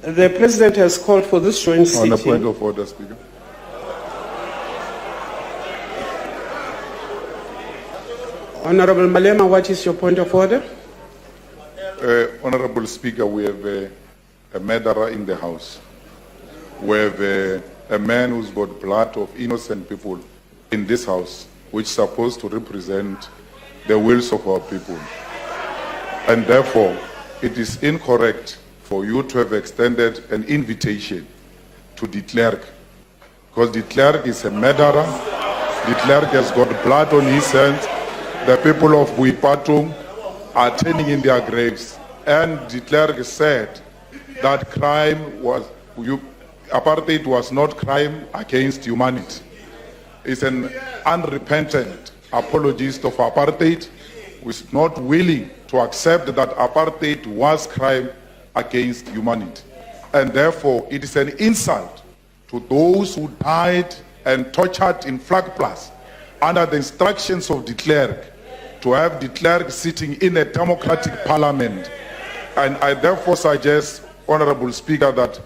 The President has called for this joint sitting. On a point of order, Speaker. Honorable Malema, what is your point of order? Honorable Speaker, we have a murderer in the house. We have a man who's got blood of innocent people in this house, which is supposed to represent the wills of our people. And therefore, it is incorrect for you to have extended an invitation to the clerk, because the clerk is a murderer. The clerk has got blood on his hands. The people of Buipatung are turning in their graves. And the clerk said that apartheid was not crime against humanity. It's an unrepentant apologist of apartheid who is not willing to accept that apartheid was crime against humanity. And therefore, it is an insult to those who died and tortured in Flag Plus under the instructions of the clerk, to have the clerk sitting in a democratic parliament. And I therefore suggest, Honorable Speaker, that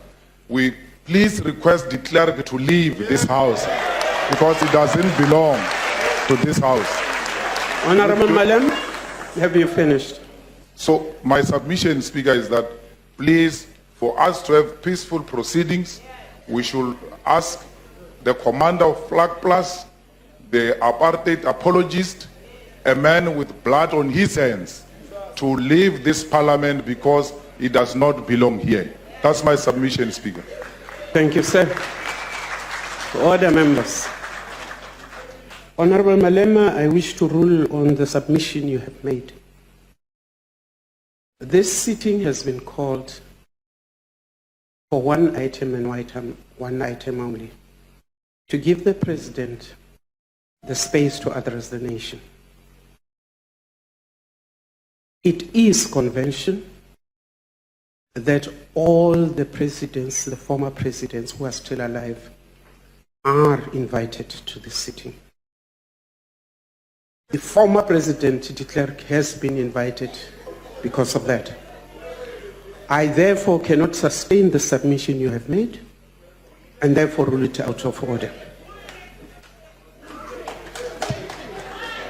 we please request the clerk to leave this house, because it doesn't belong to this house. Honorable Malem, have you finished? So my submission, Speaker, is that please, for us to have peaceful proceedings, we should ask the commander of Flag Plus, the apartheid apologist, a man with blood on his hands, to leave this parliament because it does not belong here. That's my submission, Speaker. Thank you, sir. Order, members. Honorable Malema, I wish to rule on the submission you have made. This sitting has been called for one item and one item only, to give the President the space to address the nation. It is convention that all the presidents, the former presidents who are still alive, are invited to this sitting. The former president, de Klerk, has been invited because of that. I therefore cannot sustain the submission you have made, and therefore rule it out of order.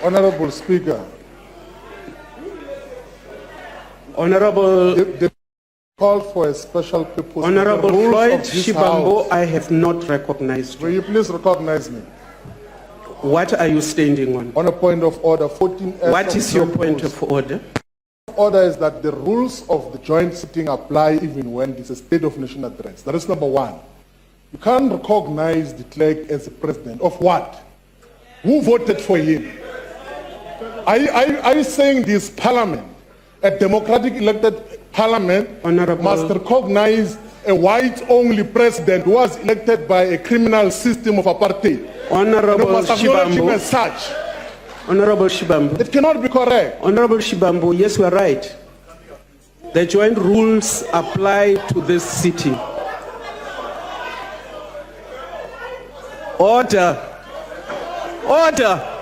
Honorable Speaker, Honorable the call for a special purpose. Honorable Floyd Shibambo, I have not recognized you. Will you please recognize me? What are you standing on? On a point of order, 14. What is your point of order? Order is that the rules of the joint sitting apply even when it's a state of national address. That is number one. You can't recognize the clerk as the president of what? Who voted for him? Are you saying this parliament, a democratic elected parliament, must recognize a white-only president who was elected by a criminal system of apartheid? Honorable Shibambo. As such. Honorable Shibambo. It cannot be correct. Honorable Shibambo, yes, you are right. The joint rules apply to this sitting. Order. Order.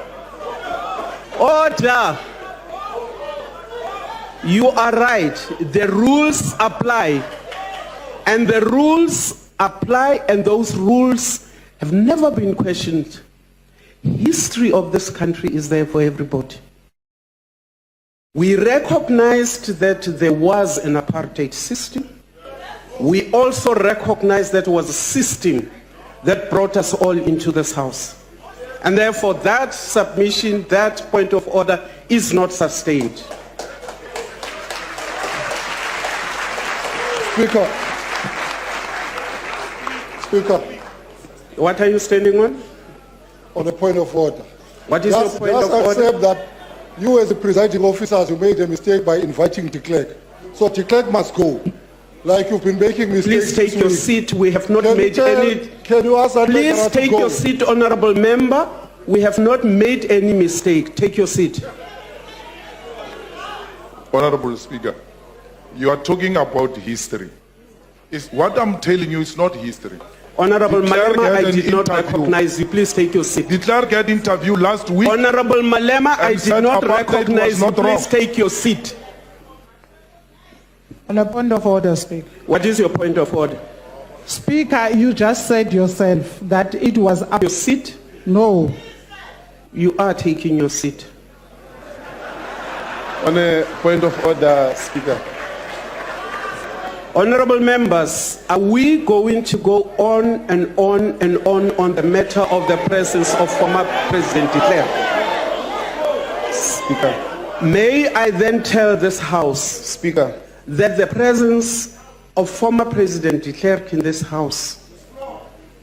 Order. You are right. The rules apply. And the rules apply, and those rules have never been questioned. History of this country is there for everybody. We recognized that there was an apartheid system. We also recognized that it was a system that brought us all into this house. And therefore that submission, that point of order is not sustained. Speaker. Speaker. What are you standing on? On the point of order. What is your point of order? Accept that you as the presiding officers, you made a mistake by inviting the clerk. So the clerk must go. Like you've been making mistakes. Please take your seat. We have not made any... Can you ask that? Please take your seat, honorable member. We have not made any mistake. Take your seat. Honorable Speaker, you are talking about history. What I'm telling you is not history. Honorable Malema, I did not recognize you. Please take your seat. The clerk had interview last week. Honorable Malema, I did not recognize you. Please take your seat. On a point of order, Speaker. What is your point of order? Speaker, you just said yourself that it was up. Your seat? No. You are taking your seat. On a point of order, Speaker. Honorable members, are we going to go on and on and on the matter of the presence of former President de Klerk? Speaker. May I then tell this House Speaker. that the presence of former President de Klerk in this House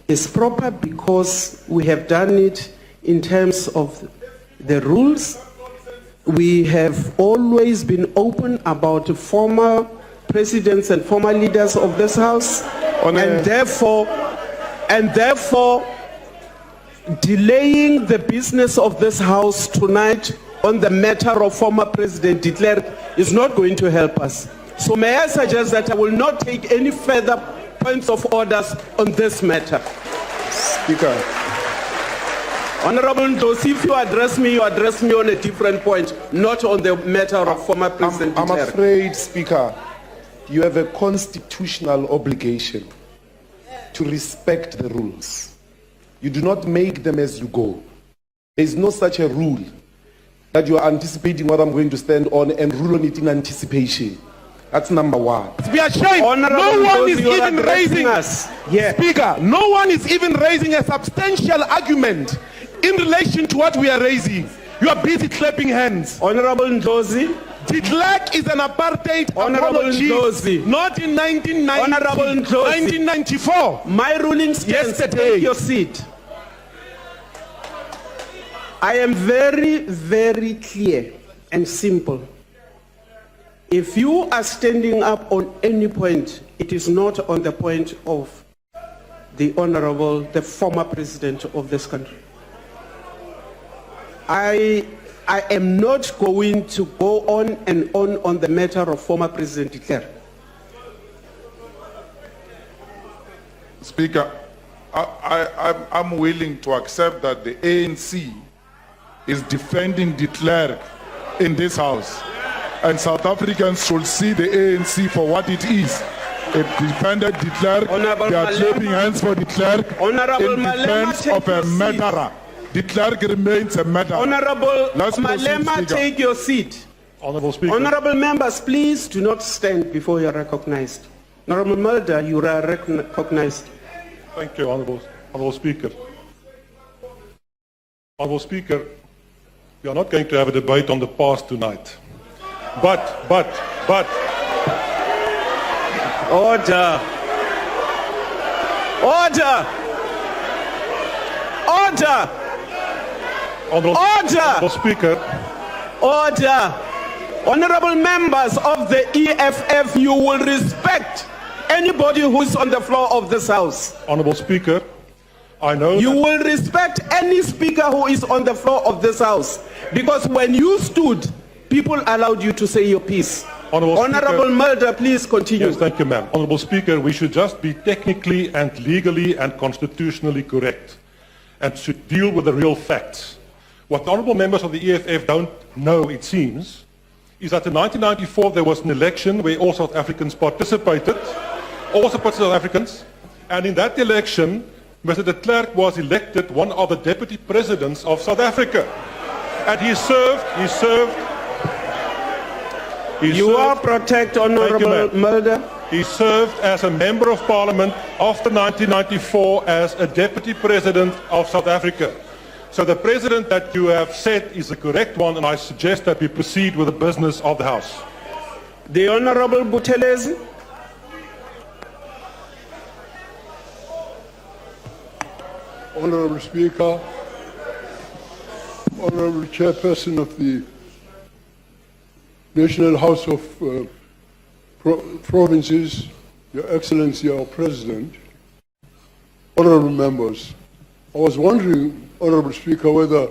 is proper because we have done it in terms of the rules. We have always been open about former presidents and former leaders of this House, and therefore delaying the business of this House tonight on the matter of former President de Klerk is not going to help us. So may I suggest that I will not take any further points of orders on this matter. Speaker. Honorable Ndosi, if you address me on a different point, not on the matter of former President de Klerk. I'm afraid, Speaker, you have a constitutional obligation to respect the rules. You do not make them as you go. There is no such a rule that you are anticipating what I'm going to stand on and rule on it in anticipation. That's number one. We are ashamed. No one is even raising us. Yeah. Speaker, no one is even raising a substantial argument in relation to what we are raising. You are busy clapping hands. Honorable Ndosi. De Klerk is an apartheid apology, not in 1990, Honorable Ndosi. 1994. My ruling stands. Take your seat. I am very, very clear and simple. If you are standing up on any point, it is not on the point of the former president of this country. I am not going to go on and on the matter of former President de Klerk. Speaker, I'm willing to accept that the ANC is defending de Klerk in this House. And South Africans should see the ANC for what it is. It defended de Klerk. They are clapping hands for de Klerk in defense of a murderer. De Klerk remains a murderer. Honorable Malema, take your seat. Honorable Speaker. Honorable members, please do not stand before you are recognized. Honorable Mulder, you are recognized. Thank you, Honorable Speaker. Honorable Speaker, we are not going to have a debate on the past tonight. But. Order. Order. Order. Honorable Speaker. Order. Honorable members of the EFF, you will respect anybody who is on the floor of this House. Honorable Speaker, I know you will respect any speaker who is on the floor of this House, because when you stood, people allowed you to say your piece. Honorable Mulder, please continue. Yes, thank you, ma'am. Honorable Speaker, we should just be technically and legally and constitutionally correct and should deal with the real facts. What the honorable members of the EFF don't know, it seems, is that in 1994 there was an election where all South Africans participated, and in that election, Mr. de Klerk was elected one of the deputy presidents of South Africa. And he served. You are protect, Honorable Mulder. He served as a member of parliament after 1994 as a deputy president of South Africa. So the president that you have said is the correct one, and I suggest that we proceed with the business of the House. The Honorable Buthelezi. Honorable Speaker, Honorable Chairperson of the National House of Provinces, Your Excellency, our President, honorable members, I was wondering, Honorable Speaker, whether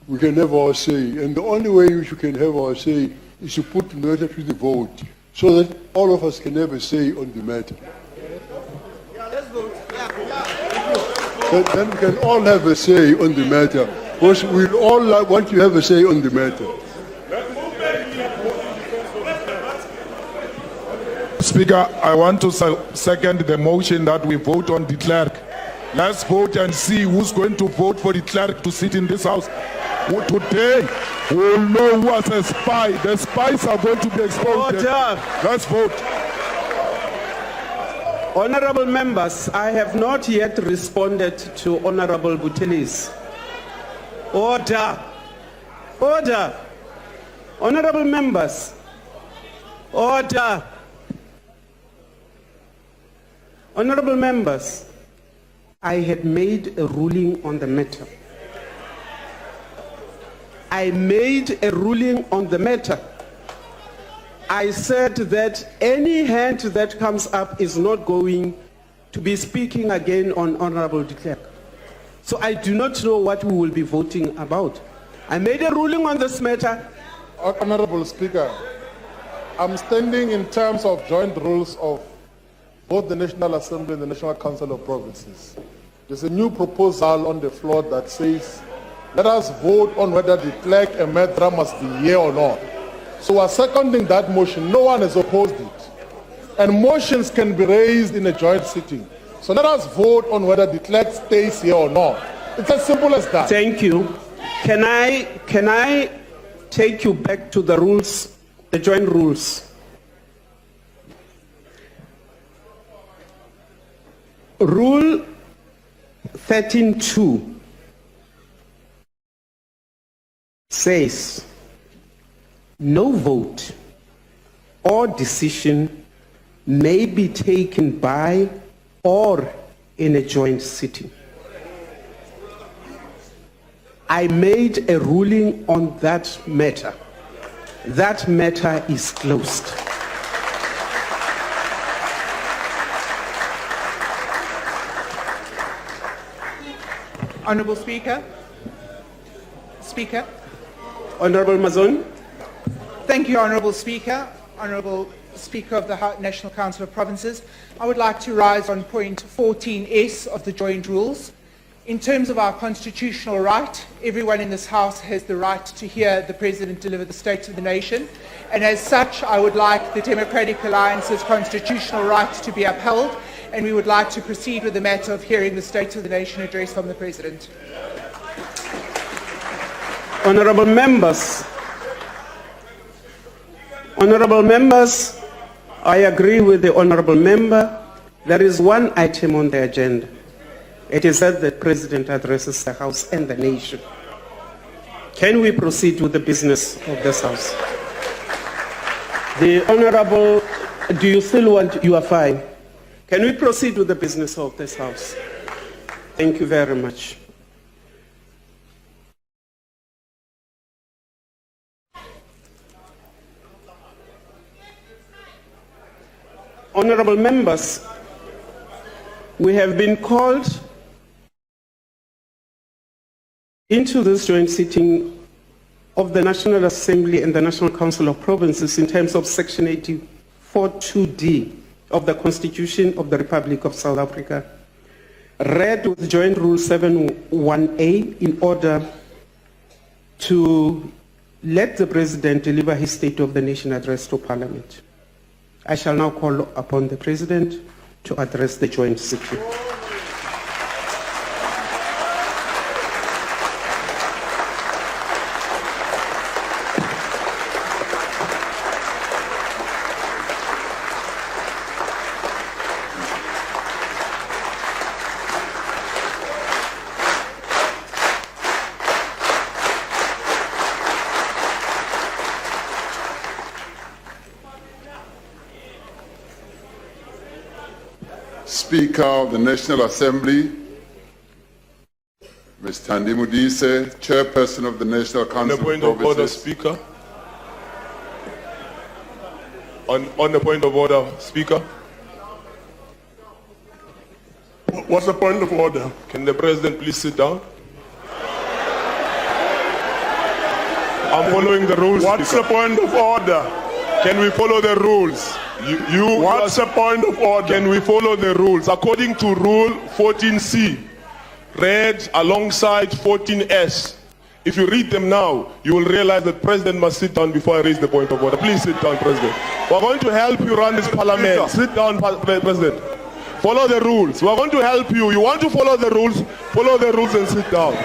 we can have our say, and the only way we can have our say is to put the matter to the vote, so that all of us can have a say on the matter. Then we can all have a say on the matter, because we all want to have a say on the matter. Speaker, I want to second the motion that we vote on the clerk. Let's vote and see who's going to vote for the clerk to sit in this house. Today, we'll know who was a spy. The spies are going to be exposed. Order. Let's vote. Honorable members, I have not yet responded to Honorable Buteli's. Order. Order. Honorable members, order. Honorable members, I had made a ruling on the matter. I made a ruling on the matter. I said that any hand that comes up is not going to be speaking again on Honorable de Klerk. So I do not know what we will be voting about. I made a ruling on this matter. Honorable Speaker, I'm standing in terms of joint rules of both the National Assembly and the National Council of Provinces. There's a new proposal on the floor that says, let us vote on whether the clerk and Medra must be here or not. So we're seconding that motion. No one has opposed it. And motions can be raised in a joint sitting. So let us vote on whether the clerk stays here or not. It's as simple as that. Thank you. Can I take you back to the rules, the joint rules? Rule 13.2 says, no vote or decision may be taken by or in a joint sitting. I made a ruling on that matter. That matter is closed. Honourable Speaker. Speaker. Honourable Mazon. Thank you, Honourable Speaker. Honourable Speaker of the National Council of Provinces, I would like to rise on point 14S of the joint rules. In terms of our constitutional right, everyone in this House has the right to hear the President deliver the State of the Nation, and as such I would like the Democratic Alliance's constitutional right to be upheld, and we would like to proceed with the matter of hearing the State of the Nation address from the President. Honourable members, I agree with the Honourable Member. There is one item on the agenda. It is that the President addresses the House and the nation. Can we proceed with the business of this House? The Honourable, do you still want, you are fine. Can we proceed with the business of this House? Thank you very much. Honourable members, we have been called into this joint sitting of the National Assembly and the National Council of Provinces in terms of Section 84(2)(d) of the Constitution of the Republic of South Africa, read with Joint Rule 7.1a in order to let the President deliver his State of the Nation address to Parliament. I shall now call upon the President to address the joint sitting. Speaker of the National Assembly, Ms. Thandi Modise, Chairperson of the National Council of Provinces. On the point of order, Speaker. On the point of order, Speaker. What's the point of order? Can the President please sit down? I'm following the rules. What's Speaker. the point of order? Can we follow the rules? What's the point of order? Can we follow the rules? According to Rule 14C, read alongside 14S, If you read them now, you will realize that President must sit down before I raise the point of order. Please sit down, President. We're going to help you run this parliament. Sit down, President. Follow the rules. We're going to help you. You want to follow the rules and sit down.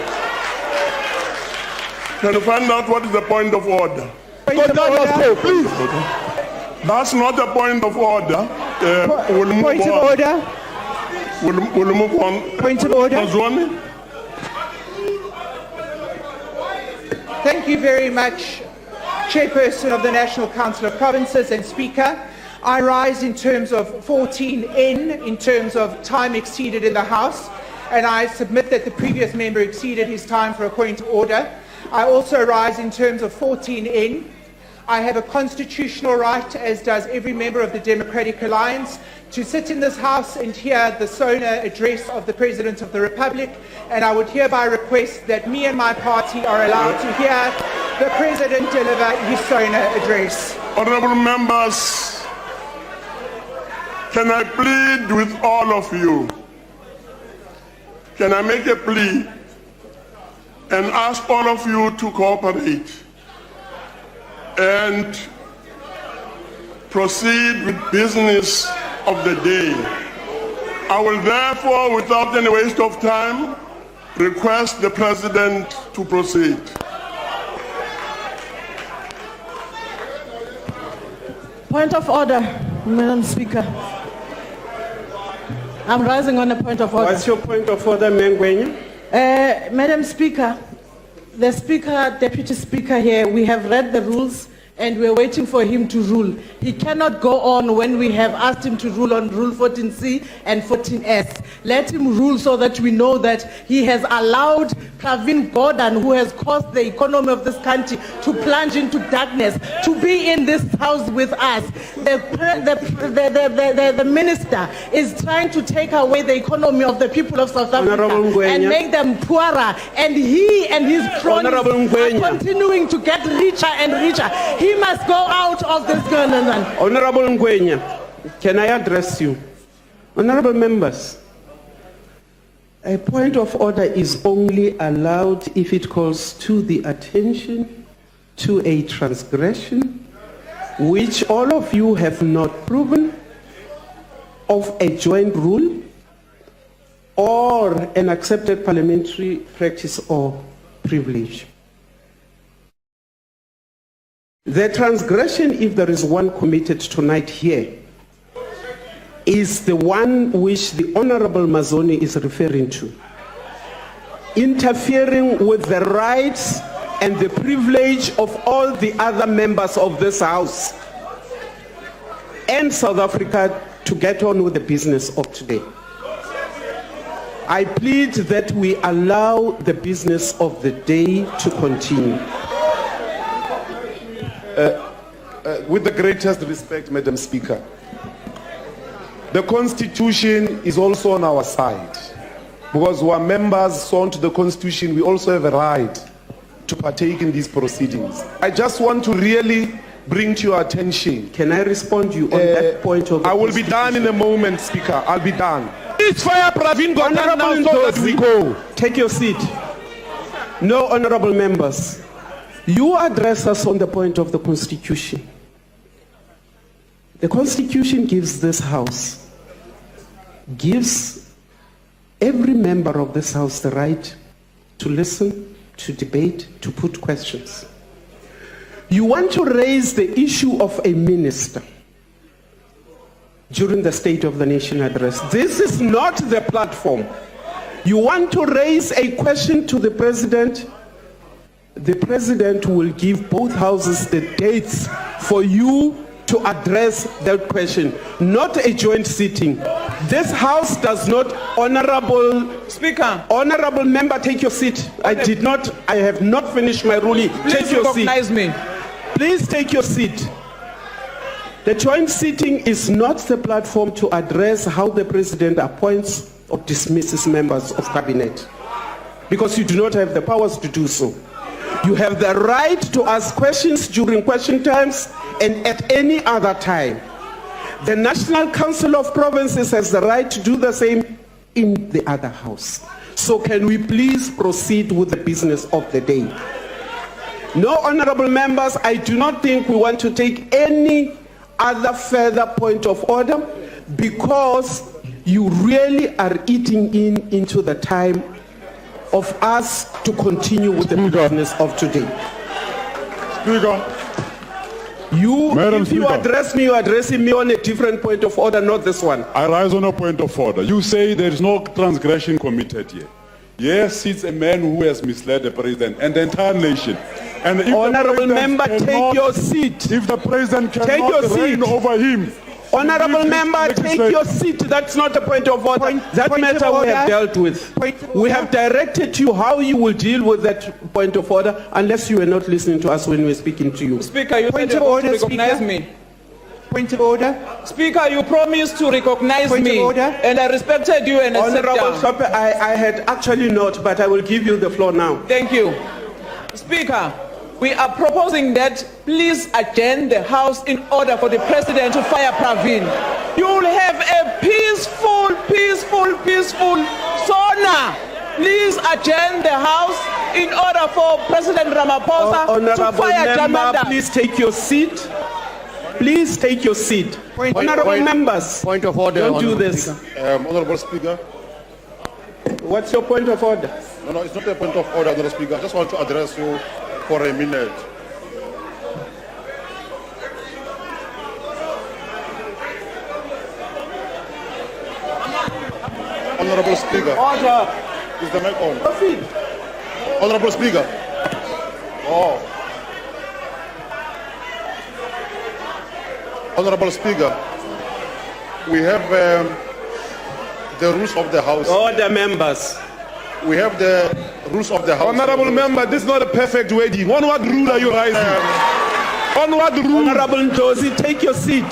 Can you find out what is the point of order? Please. That's not a point of order. We'll move Point of on. order. We'll move on. Point of order. Mazwani? Thank you very much, Chairperson of the National Council of Provinces and Speaker. I rise in terms of 14N, in terms of time exceeded in the House, and I submit that the previous member exceeded his time for a point of order. I also rise in terms of 14N. I have a constitutional right, as does every member of the Democratic Alliance, to sit in this House and hear the SONA address of the President of the Republic, and I would hereby request that me and my party are allowed to hear the President deliver his SONA address. Honorable members, can I plead with all of you? Can I make a plea and ask all of you to cooperate and proceed with business of the day? I will therefore, without any waste of time, request the President to proceed. Point of order, Madam Speaker. I'm rising on a point of order. What's your point of order, Mengwenye? Madam Speaker, the Speaker, Deputy Speaker here, we have read the rules and we're waiting for him to rule. He cannot go on when we have asked him to rule on Rule 14C and 14S. Let him rule so that we know that he has allowed Pravin Gordhan, who has caused the economy of this country to plunge into darkness, to be in this House with us. The minister is trying to take away the economy of the people of South Africa and make them poorer. And he and his cronies are continuing to get richer and richer. He must go out of this government. Honorable Ngwenya, can I address you? Honorable members, a point of order is only allowed if it calls to the attention to a transgression which all of you have not proven of a joint rule or an accepted parliamentary practice or privilege. The transgression, if there is one committed tonight here, is the one which the Honorable Mazoni is referring to. Interfering with the rights and the privilege of all the other members of this House and South Africa to get on with the business of today. I plead that we allow the business of the day to continue. With the greatest respect, Madam Speaker, the Constitution is also on our side. Because we are members sworn to the Constitution, we also have a right to partake in these proceedings. I just want to really bring to your attention. Can I respond to you on that point of the I will be done in a moment, Speaker. I'll be done. Please fire Pravin Gordhan now so that we go. Take your seat. No, honorable members. You address us on the point of the Constitution. The Constitution gives this House, gives every member of this House the right to listen, to debate, to put questions. You want to raise the issue of a minister during the State of the Nation address. This is not the platform. You want to raise a question to the President. The President will give both houses the dates for you to address that question, not a joint sitting. This House does not, Honorable Speaker. Honorable member, take your seat. I have not finished my ruling. Take your seat. Recognize me. Please take your seat. The joint sitting is not the platform to address how the President appoints or dismisses members of cabinet, because you do not have the powers to do so. You have the right to ask questions during question times and at any other time. The National Council of Provinces has the right to do the same in the other house. So can we please proceed with the business of the day? No, honorable members, I do not think we want to take any other further point of order, because you really are eating into the time of us to continue with the business of today. Speaker. If you address me, you're addressing me on a different point of order, not this one. I rise on a point of order. You say there is no transgression committed here. Yes, it's a man who has misled the president and the entire nation. And if Honorable member, take your seat. If the president Take your cannot reign seat. over him. Honorable member, take your seat. That's not a point of order. That matter we have dealt with. We have directed you how you will deal with that point of order, unless you were not listening to us when we were speaking to you. Speaker, you Point said of you order, recognize Speaker. me. Point of order. Speaker, you promised to recognize Point of me, order. and I respected you and I sat Honorable down. Sope, I had actually not, but I will give you the floor now. Thank you. Speaker, we are proposing that please adjourn the House in order for the President to fire Pravin. You will have a peaceful sauna. Please adjourn the House in order for President Ramaphosa to Honorable fire member, Jamanda. please take your seat. Please take your seat. Honorable members, Point of order. don't do Honorable this. Speaker. Honorable Speaker. What's your point of order? No, it's not a point of order, Honorable Speaker. I just want to address you for a minute. Honorable Speaker. Order. Is the mic on? Proceed. Honorable Speaker. Honorable Speaker, we have the rules of the House. Order, members. We have the rules of the House. Honorable member, this is not a perfect wedding. On what rule are you rising? On what rule? Honorable Ndosi, take your seat.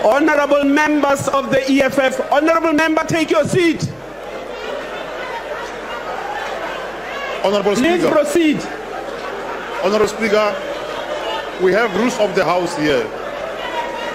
Honorable members of the EFF, honorable member, take your seat. Honorable Please Speaker. proceed. Honorable Speaker, we have rules of the House here.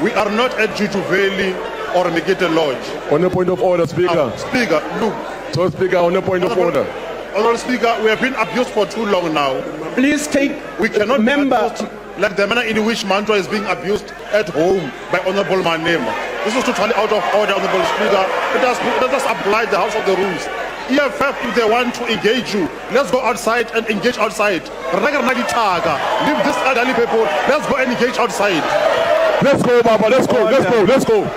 We are not at Juju Valley or Mikete Lodge. On a point of order, Speaker. Speaker, look. So, Speaker, on a point of order. Honorable Speaker, we have been abused for too long now. Please take. We cannot member. be abused like the manner in which Mantra is being abused at home by Honorable Malema. This is totally out of order, Honorable Speaker. Let us apply the House of the Rules. EFF, if they want to engage you, let's go outside and engage outside. Leave this elderly people. Let's go and engage outside. Let's go, Baba. Let's go. Let's go. Let's go.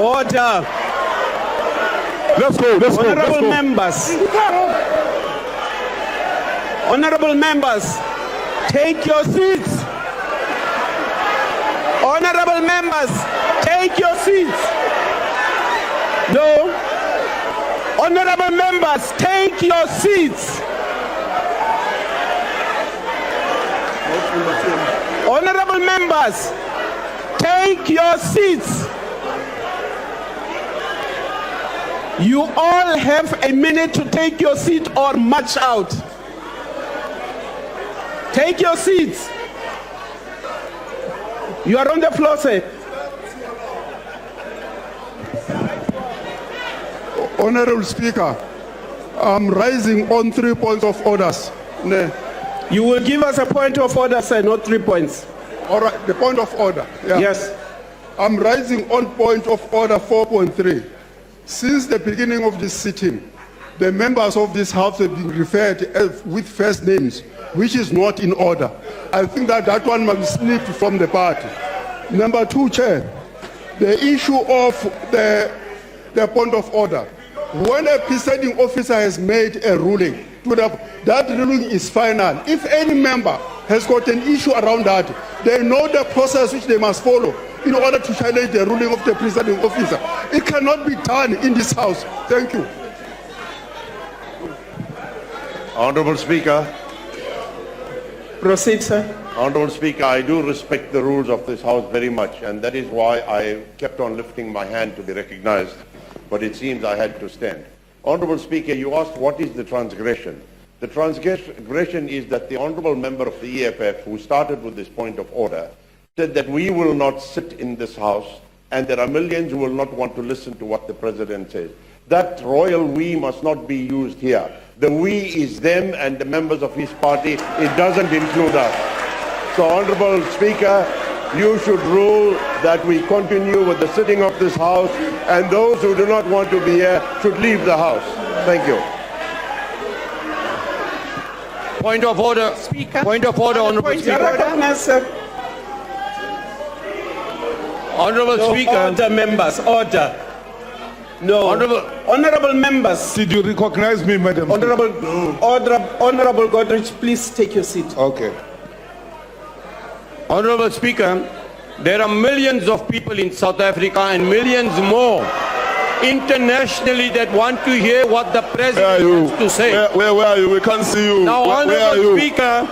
Order. Let's go. Let's go. Let's Honorable go. members. Honorable members, take your seats. Honorable members, take your seats. No. Honorable members, take your seats. Honorable members, take your seats. You all have a minute to take your seat or march out. Take your seats. You are on the floor, sir. Honorable Speaker, I'm rising on 3 points of orders. You will give us a point of order, sir, not 3 points. All right, the point of order. Yeah. Yes. I'm rising on point of order 4.3. Since the beginning of this sitting, the members of this House have been referred with first names, which is not in order. I think that one must be slipped from the party. Number 2, Chair, the issue of the point of order. When a presiding officer has made a ruling, that ruling is final. If any member has got an issue around that, they know the process which they must follow in order to challenge the ruling of the presiding officer. It cannot be done in this House. Thank you. Honorable Speaker. Proceed, sir. Honorable Speaker, I do respect the rules of this House very much, and that is why I kept on lifting my hand to be recognized, but it seems I had to stand. Honorable Speaker, you asked what is the transgression. The transgression is that the honorable member of the EFF, who started with this point of order, said that we will not sit in this House and there are millions who will not want to listen to what the president says. That royal we must not be used here. The we is them and the members of his party. It doesn't include us. So, Honorable Speaker, you should rule that we continue with the sitting of this House, and those who do not want to be here should leave the House. Thank you. Point of order. Speaker. Point of order, Honorable Speaker. Honorable Speaker. Order, members, order. No. Honorable members. Did you recognize me, Madam? Honorable Godrich, please take your seat. Okay. Honorable Speaker, there are millions of people in South Africa and millions more internationally that want to hear what the president has to say. Where are you? We can't see you. Now, Honorable Speaker,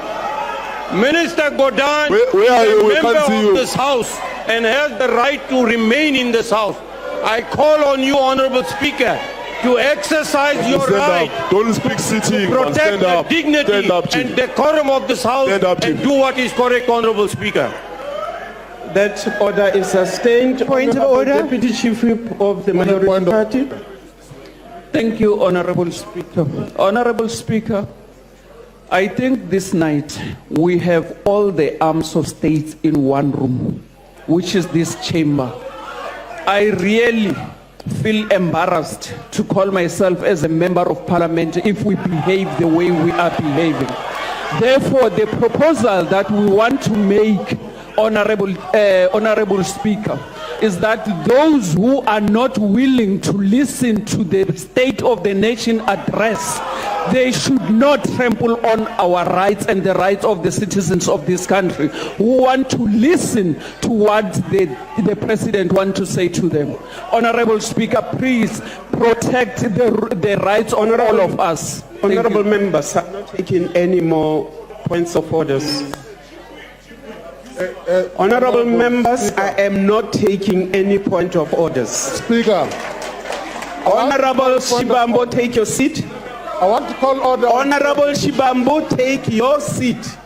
Minister Godin where are you? is We a member can't see of you. this House and has the right to remain in this House. I call on you, Honorable Speaker, to exercise your right Don't speak sitting. to protect the dignity and decorum of this House and do what is correct, Honorable Speaker. That order is sustained. Point of order. Deputy Chief Whip of the Minority Party. Thank you, Honorable Speaker. Honorable Speaker, I think this night we have all the arms of state in one room, which is this chamber. I really feel embarrassed to call myself as a member of parliament if we behave the way we are behaving. Therefore, the proposal that we want to make, Honorable Speaker, is that those who are not willing to listen to the State of the Nation address, they should not trample on our rights and the rights of the citizens of this country who want to listen to what the President wants to say to them. Honorable Speaker, please protect the rights of all of us. Honorable members, I'm not taking any more points of orders. Honorable members, I am not taking any point of orders. Speaker. Honorable Shibambo, take your seat. I want to call order. Honorable Shibambo, take your seat.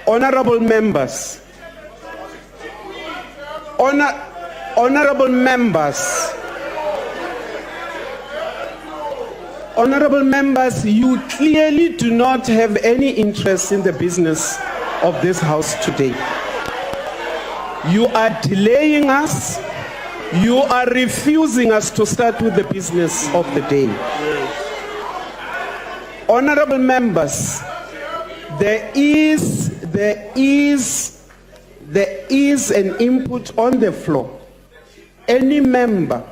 Honorable members. Honorable members. Honorable members, you clearly do not have any interest in the business of this House today. You are delaying us. You are refusing us to start with the business of the day. Honorable members, there is an input on the floor. Any member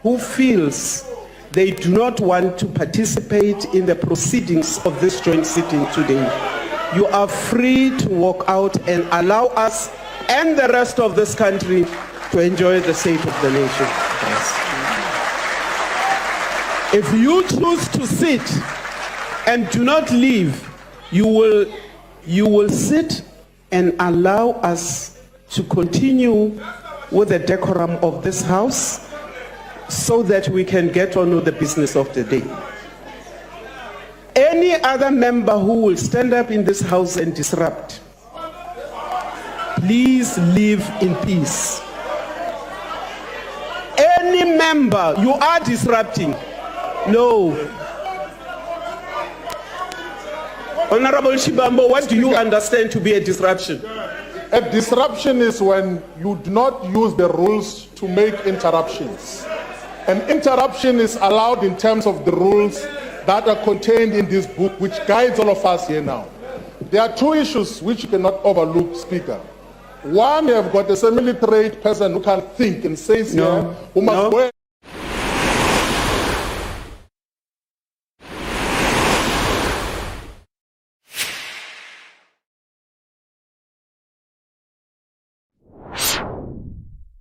who feels they do not want to participate in the proceedings of this joint sitting today, you are free to walk out and allow us and the rest of this country to enjoy the state of the nation. Yes. If you choose to sit and do not leave, you will sit and allow us to continue with the decorum of this House so that we can get on with the business of the day. Any other member who will stand up in this House and disrupt, please live in peace. Any member, you are disrupting. No. Honorable Shibambo, what do you understand to be a disruption? A disruption is when you do not use the rules to make interruptions. An interruption is allowed in terms of the rules that are contained in this book, which guides all of us here now. There are two issues which you cannot overlook, Speaker. One, you have got a semi-literate person who can think and says here, who must wear.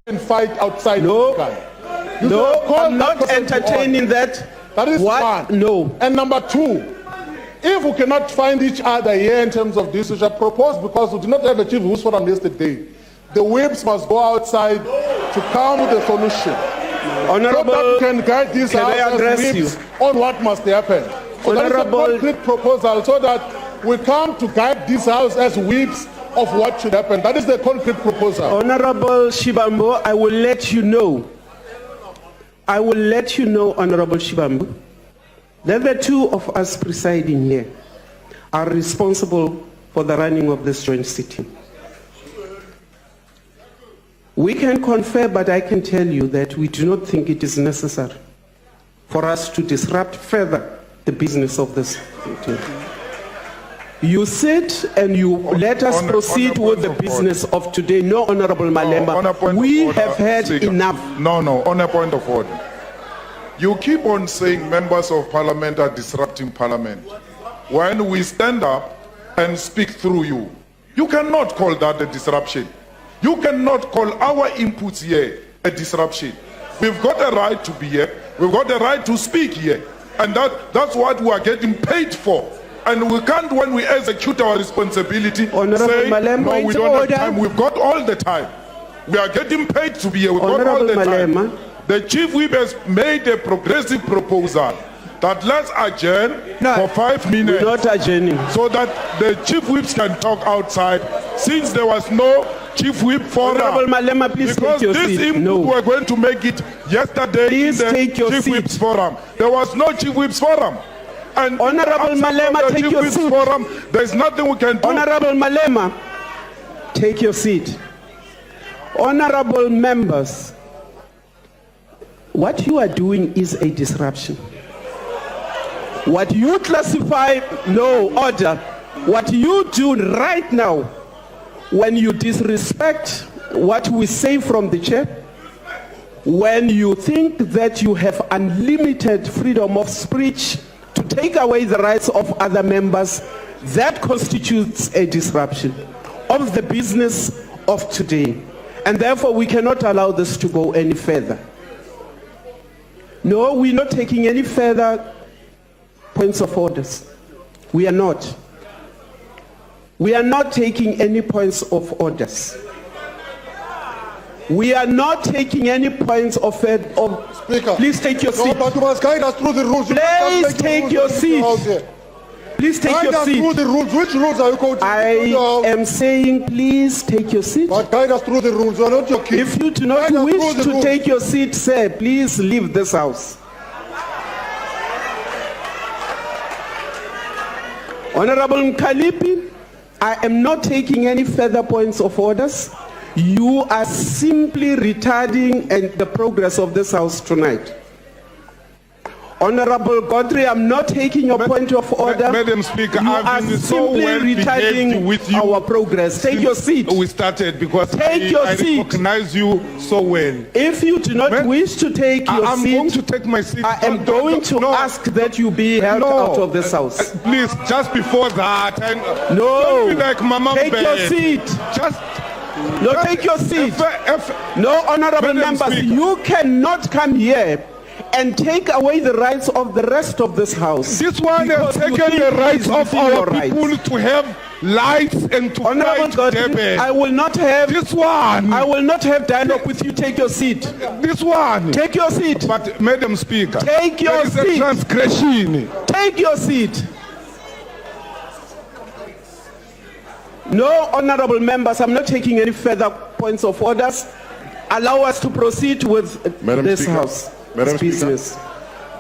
And fight outside. No, I'm not entertaining that. That is one. No. And number two, if we cannot find each other here in terms of this, we shall propose, because we did not have a chief who's forum yesterday, the whips must go outside to come with a solution. Honorable, so that we can guide this can I address you on what must happen. So Honorable, that is a concrete proposal so that we come to guide this House as whips of what should happen. That is the concrete proposal. Honorable Shibambo, I will let you know. I will let you know, Honorable Shibambo, that the two of us presiding here are responsible for the running of this joint sitting. We can confer, but I can tell you that we do not think it is necessary for us to disrupt further the business of this sitting. You sit and you let us proceed with the business of today. No, Honorable Malema, we have had enough. No, on a point of order. You keep on saying members of parliament are disrupting parliament. When we stand up and speak through you, you cannot call that a disruption. You cannot call our inputs here a disruption. We've got a right to be here. We've got a right to speak here. And that's what we are getting paid for. And we can't, when we execute our responsibility, say, no, we don't have time. We've got all the time. We are getting paid to be here. We've got all the time. The Chief Whip has made a progressive proposal that let's adjourn for 5 minutes. We're not adjourning. So that the Chief Whips can talk outside, since there was no Chief Whip forum. Honorable Malema, please take your seat. Because this we were going to make it yesterday please in the take your Chief seat. Whips forum. There was no Chief Whips forum. And Honorable Malema, take your seat. Forum, there's nothing we can do. Honorable Malema, take your seat. Honorable members, what you are doing is a disruption. What you classify, no order. What you do right now, when you disrespect what we say from the chair, when you think that you have unlimited freedom of speech to take away the rights of other members, that constitutes a disruption of the business of today. And therefore we cannot allow this to go any further. No, we're not taking any further points of orders. We are not. We are not taking any points of orders. We are not taking any points of Speaker, please take your seat. No, but you must guide us through the rules. Please take your seat. Please take your seat. Guide us through the rules. Which rules are you quoting? I am saying please take your seat. But guide us through the rules. You are not your kid. If you do not wish to take your seat, sir, please leave this house. Honorable Mkalipi, I am not taking any further points of orders. You are simply retarding the progress of this house tonight. Honorable Godfrey, I'm not taking your point of order. Madam Speaker, you I've are been simply so well retarding with you our progress. Take your seat. We started because I recognize you so well. If you do not wish to take your I'm seat, going to take my seat. I am going to ask that you be held out of this house. Please, just before that. No, don't be like Mama take your Bear. seat. Take your seat. No, honorable members, Speaker. you cannot come here and take away the rights of the rest of this house. This one has taken the rights of our people to have lights and to Honorable fight Godfrey, debate. I will not have This one. I will not have dialogue with you. Take your seat. This one. Take your seat. But Madam Speaker, Take your there is a seat. transgression. Take your seat. No, honorable members, I'm not taking any further points of orders. Allow us to proceed with this Speaker, house. Madam Business.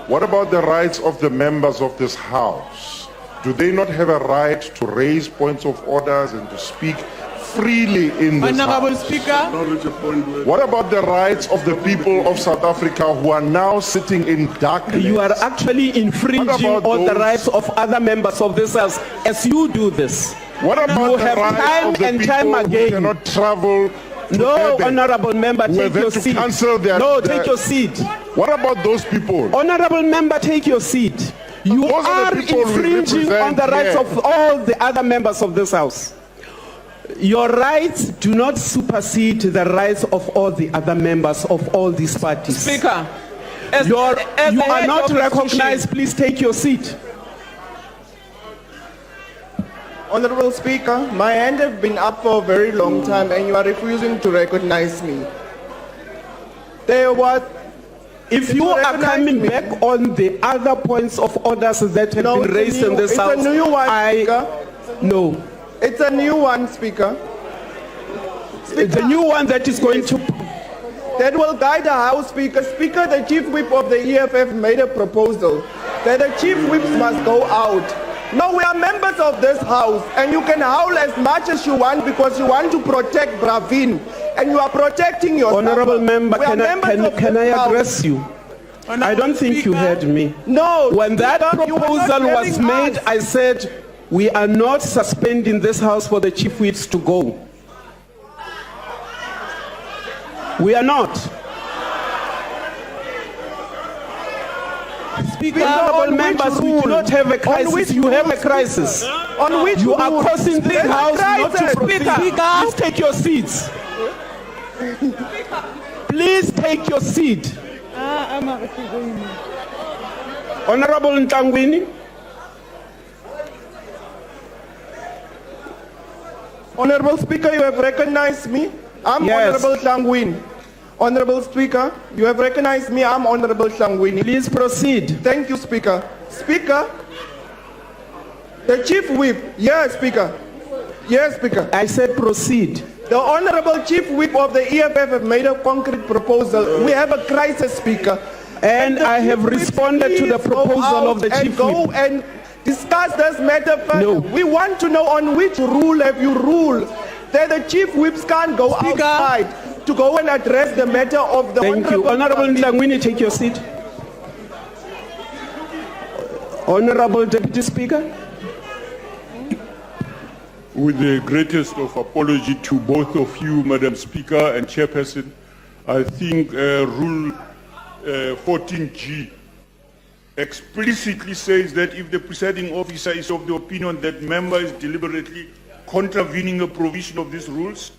What about the rights of the members of this House? Do they not have a right to raise points of orders and to speak freely in this Honorable House? Speaker. What about the rights of the people of South Africa who are now sitting in darkness? You are actually infringing on the rights of other members of this house as you do this. What about you the have rights time of the and people time who again cannot travel? No, honorable member, take your seat. Take your seat. What about those people? Honorable member, take your seat. You are infringing on the rights of all the other members of this house. Your rights do not supersede the rights of all the other members of all these parties. Speaker, you are not recognized. Please take your seat. Honorable Speaker, my hand has been up for a very long time and you are refusing to recognize me. If you are coming back on the other points of orders that have been raised in this house, no. It's a new one, Speaker. The new one that is going to... That will guide the House, Speaker. Speaker, the Chief Whip of the EFF made a proposal that the Chief Whips must go out. No, we are members of this House, and you can howl as much as you want because you want to protect Bravin, and you are protecting yourself. Honorable member, We are members of can I this House. address you? I don't think you heard me. No. When that Speaker, you were not proposal was hearing made, us. I said, we are not suspending this House for the Chief Whips to go. We are not. Speaker, Honorable on which members, we rule? do not have a On crisis. which You have a rule, crisis. Speaker? On which You are rule? causing this There's a House not to crisis. proceed. Please take your seats. Please take your seat. Honorable Ntangwini. Honorable Speaker, you have recognized me. I'm Yes. Honorable Tlangwini. Honorable Speaker, you have recognized me. I'm Honorable Tlangwini. Please proceed. Thank you, Speaker. Speaker, the Chief Whip. Yes, Speaker. Yes, Speaker. I said proceed. The Honorable Chief Whip of the EFF have made a concrete proposal. We have a crisis, Speaker. And I have responded to the proposal of the Chief Whip. Whip. Go and discuss this matter further. No. We want to know on which rule have you ruled that the Chief Whips can't go outside to go and address the matter of the Thank you. Honorable Ntangwini, take your seat. Honorable Deputy Speaker. With the greatest of apology to both of you, Madam Speaker and Chairperson, I think Rule 14G explicitly says that if the presiding officer is of the opinion that member is deliberately contravening a provision of these rules,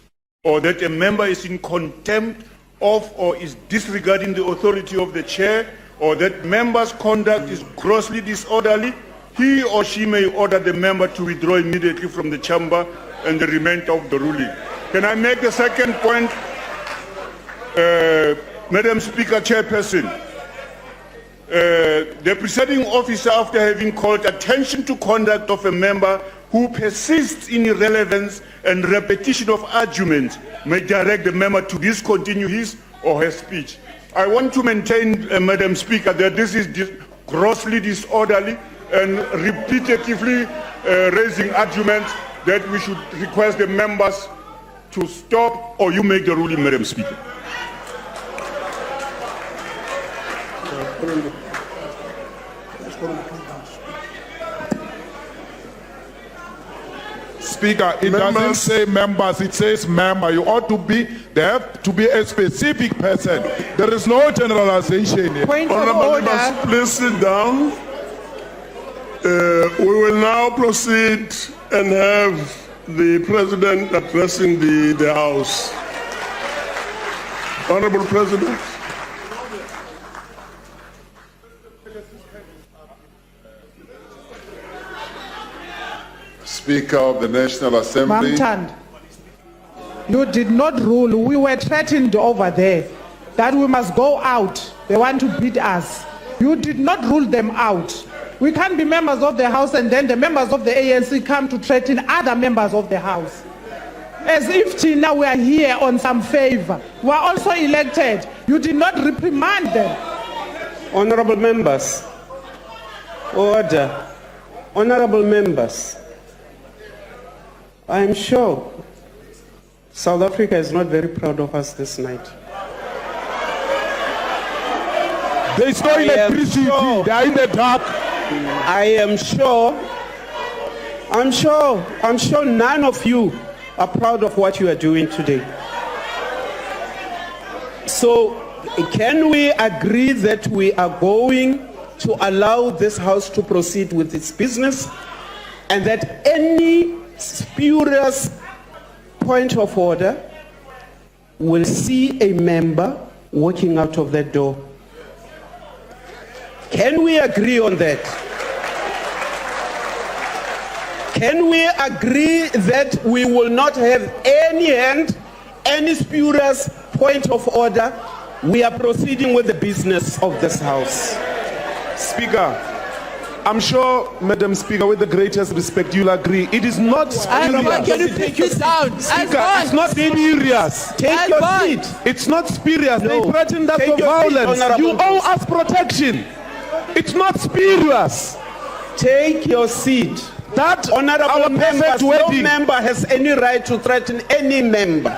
or that a member is in contempt of or is disregarding the authority of the chair, or that member's conduct is grossly disorderly, he or she may order the member to withdraw immediately from the chamber and the remainder of the ruling. Can I make the second point? Madam Speaker, Chairperson, the presiding officer, after having called attention to conduct of a member who persists in irrelevance and repetition of arguments, may direct the member to discontinue his or her speech. I want to maintain, Madam Speaker, that this is grossly disorderly and repetitively raising arguments that we should request the members to stop, or you make the ruling, Madam Speaker. Speaker, it doesn't say members, it says member. You ought to be, there have to be a specific person. There is no generalization here. Honorable members, please sit down. We will now proceed and have the President addressing the House. Honorable President. Speaker of the National Assembly. Mamtand, you did not rule. We were threatened over there that we must go out. They want to beat us. You did not rule them out. We can't be members of the House and then the members of the ANC come to threaten other members of the House. As if Tina were here on some favor. We are also elected. You did not reprimand them. Honorable members. Order. Honorable members. I am sure South Africa is not very proud of us this night. There is no electricity. They are in the dark. I'm sure none of you are proud of what you are doing today. So can we agree that we are going to allow this House to proceed with its business, and that any spurious point of order will see a member walking out of that door? Can we agree on that? Can we agree that we will not have any spurious point of order? We are proceeding with the business of this House. Speaker, I'm sure, Madam Speaker, with the greatest respect, you'll agree. It is not spurious. Can you please sit down? Speaker, it's not spurious. Take your seat. It's not spurious. No. They threatened us Take for your seat, violence. Honorable You owe us protection. It's not spurious. Take your seat. That Honorable members, no member has any right to threaten any member.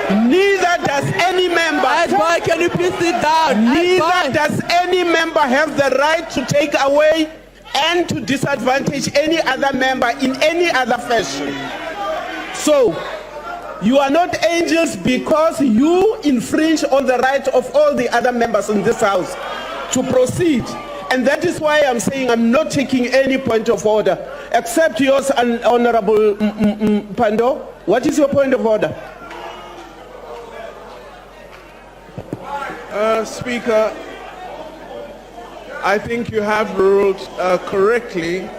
Neither does any member. Boy, can you please sit down? Neither does any member have the right to take away and to disadvantage any other member in any other fashion. So, you are not angels because you infringe on the right of all the other members in this house to proceed. And that is why I'm saying I'm not taking any point of order, except yours, Honorable Pando. What is your point of order? Speaker, I think you have ruled correctly,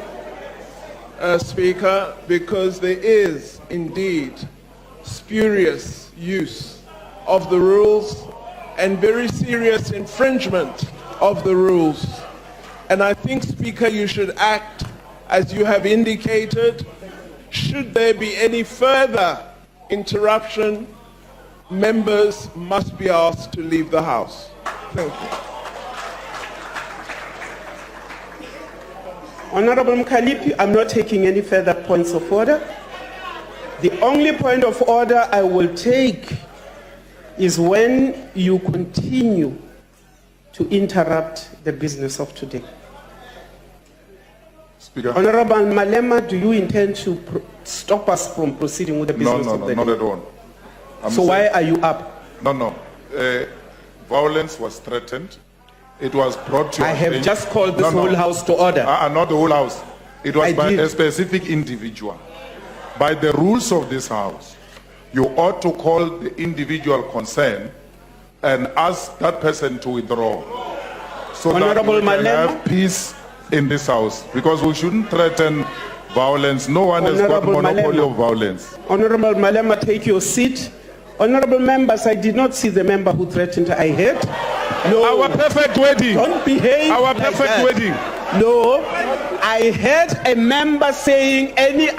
Speaker, because there is indeed spurious use of the rules and very serious infringement of the rules. And I think, Speaker, you should act as you have indicated. Should there be any further interruption, members must be asked to leave the House. Thank you. Honorable Mkalipi, I'm not taking any further points of order. The only point of order I will take is when you continue to interrupt the business of today. Speaker. Honorable Malema, do you intend to stop us from proceeding with the business of the day? No, not at all. So why are you up? No. Violence was threatened. It was brought to I have just called this whole house to order. Not the whole house. It was by a specific individual. By the rules of this house, you ought to call the individual concerned and ask that person to withdraw, so Honorable that we can Malema, have peace in this house, because we shouldn't threaten violence. No one has got monopoly of violence. Honorable Malema, take your seat. Honorable members, I did not see the member who threatened. I heard. No. Our perfect wedding. Don't behave. Our like perfect that. wedding. No. I heard a member saying any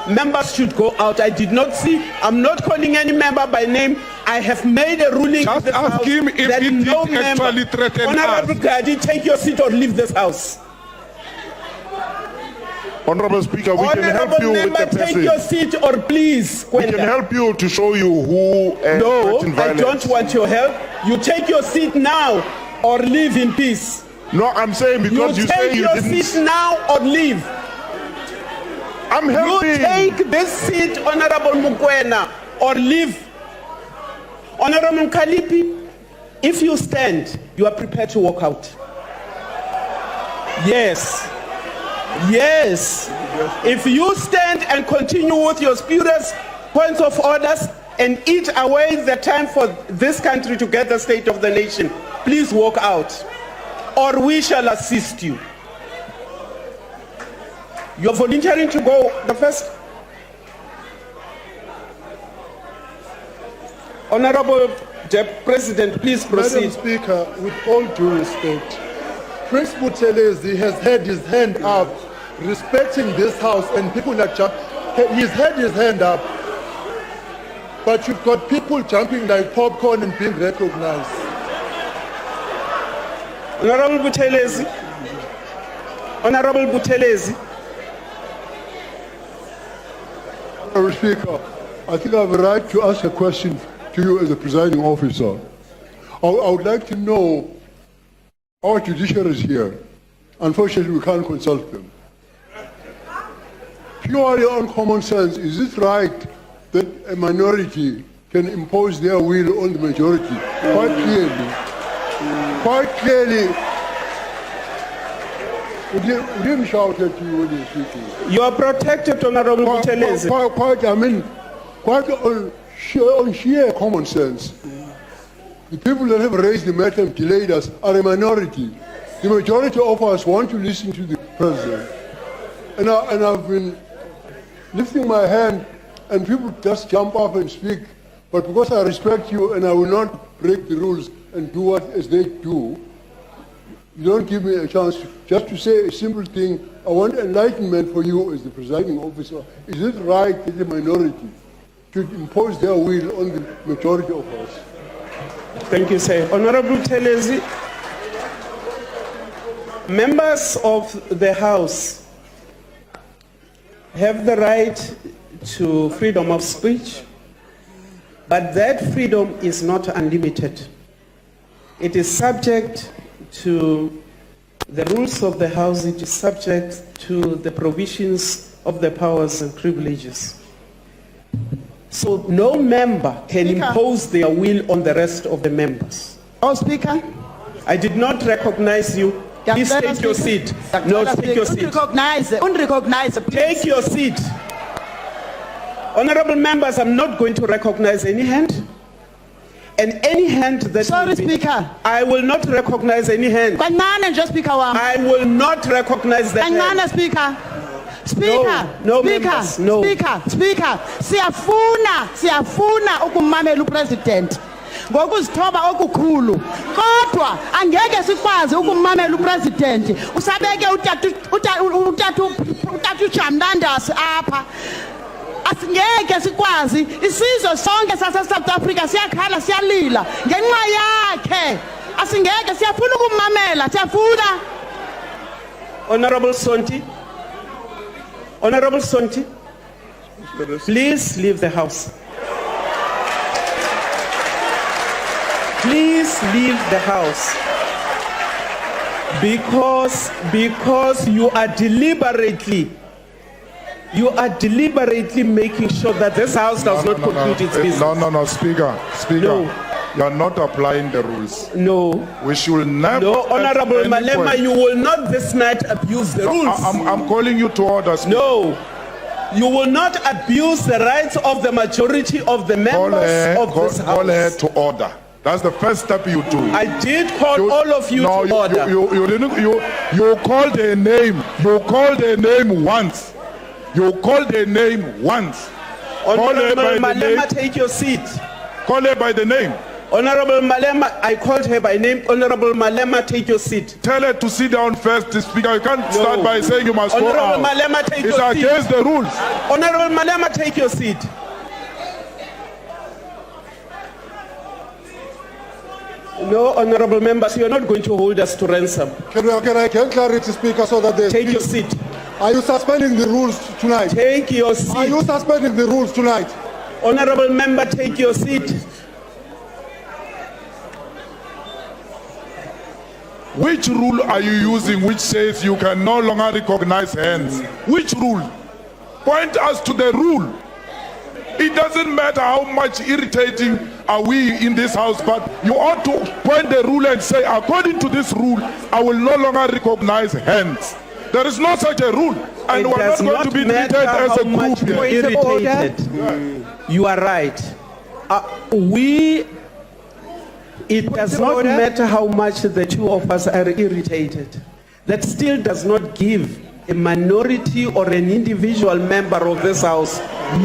members should go out. I did not see. I'm not calling any member by name. I have made a ruling. Just ask him if that he did no member. actually threaten Honorable us. Gadi, take your seat or leave this house. Honorable Speaker, we can help you with the take your seat or please. We can help you to show you who No, threatened I violence. don't want your help. You take your seat now or leave in peace. No, I'm saying because you say take you your didn't. seat now or leave. I'm helping. You take this seat, Honorable Mukwena, or leave. Honorable Mkalipi, if you stand, you are prepared to walk out. Yes. Yes. If you stand and continue with your spurious points of orders and eat away the time for this country to get the state of the nation, please walk out, or we shall assist you. You're volunteering to go the first. Honorable President, please proceed. Madam Speaker, with all due respect, Prince Buthelezi has had his hand up, respecting this house, and people are he's had his hand up. But you've got people jumping like popcorn and being recognized. Honorable Buthelezi. Honorable Buthelezi. Mr. Speaker, I think I have a right to ask a question to you as a presiding officer. I would like to know, our judiciary is here. Unfortunately, we can't consult them. Purely on common sense, is it right that a minority can impose their will on the majority? Quite clearly. Would you shout at you when you're speaking? You are protected, Honorable Buthelezi. Quite on sheer common sense. The people that have raised the matter and delayed us are a minority. The majority of us want to listen to the president. And I've been lifting my hand and people just jump up and speak. But because I respect you and I will not break the rules and do what as they do, You don't give me a chance just to say a simple thing. I want enlightenment for you as the presiding officer. Is it right that the minority should impose their will on the majority of us? Thank you, sir. Honorable Telezi, members of the House have the right to freedom of speech, but that freedom is not unlimited. It is subject to the rules of the House. It is subject to the provisions of the powers and privileges. So no member can impose their will on the rest of the members. Oh, Speaker. I did not recognize you. Please take your seat. No, take your seat. Unrecognize. Take your seat. Honorable members, I'm not going to recognize any hand. And any hand that... Sorry, Speaker. I will not recognize any hand. I will not recognize that hand. Speaker. Speaker, no Speaker, members, no. Speaker, siyafuna ukumamela upresident ngokuzithoba okukhulu kodwa angeke sikwazi ukumamela upresident usabeke utatu Jamnandasi apha asingeke sikwazi isizwe sonke sase South Africa siyakhala siyalila ngenxa yakhe asingeke siyafuna ukumamela siyafuna. Honorable Sonti, please leave the House. Please leave the House. Because you are deliberately making sure that this House does not conclude its business. No, Speaker. No. You are not applying the rules. No. We should never... No, Honorable Malema, you will not this night abuse the rules. I'm calling you to order, Speaker. No. You will not abuse the rights of the majority of the members of this House. Call her to order. That's the first step you do. I did call all of you to order. You didn't. You called her name. You called her name once. You called her name once. Honorable Malema, take your seat. Call her by the name. Honorable Malema, I called her by name. Honorable Malema, take your seat. Tell her to sit down first, Speaker. You can't start by saying you must go out. Honorable Malema, take your seat. It's against the rules. Honorable Malema, take your seat. No, honorable members, you are not going to hold us to ransom. Can I get clarity, Speaker, so that they... Take your seat. Are you suspending the rules tonight? Take your seat. Are you suspending the rules tonight? Honorable member, take your seat. Which rule are you using which says you can no longer recognize hands? Which rule? Point us to the rule. It doesn't matter how much irritating are we in this House, but you ought to point the rule and say, according to this rule, I will no longer recognize hands. There is no such a rule, and we're not going to be treated as a group here. Irritated. You are right. It does not matter how much the two of us are irritated. That still does not give a minority or an individual member of this House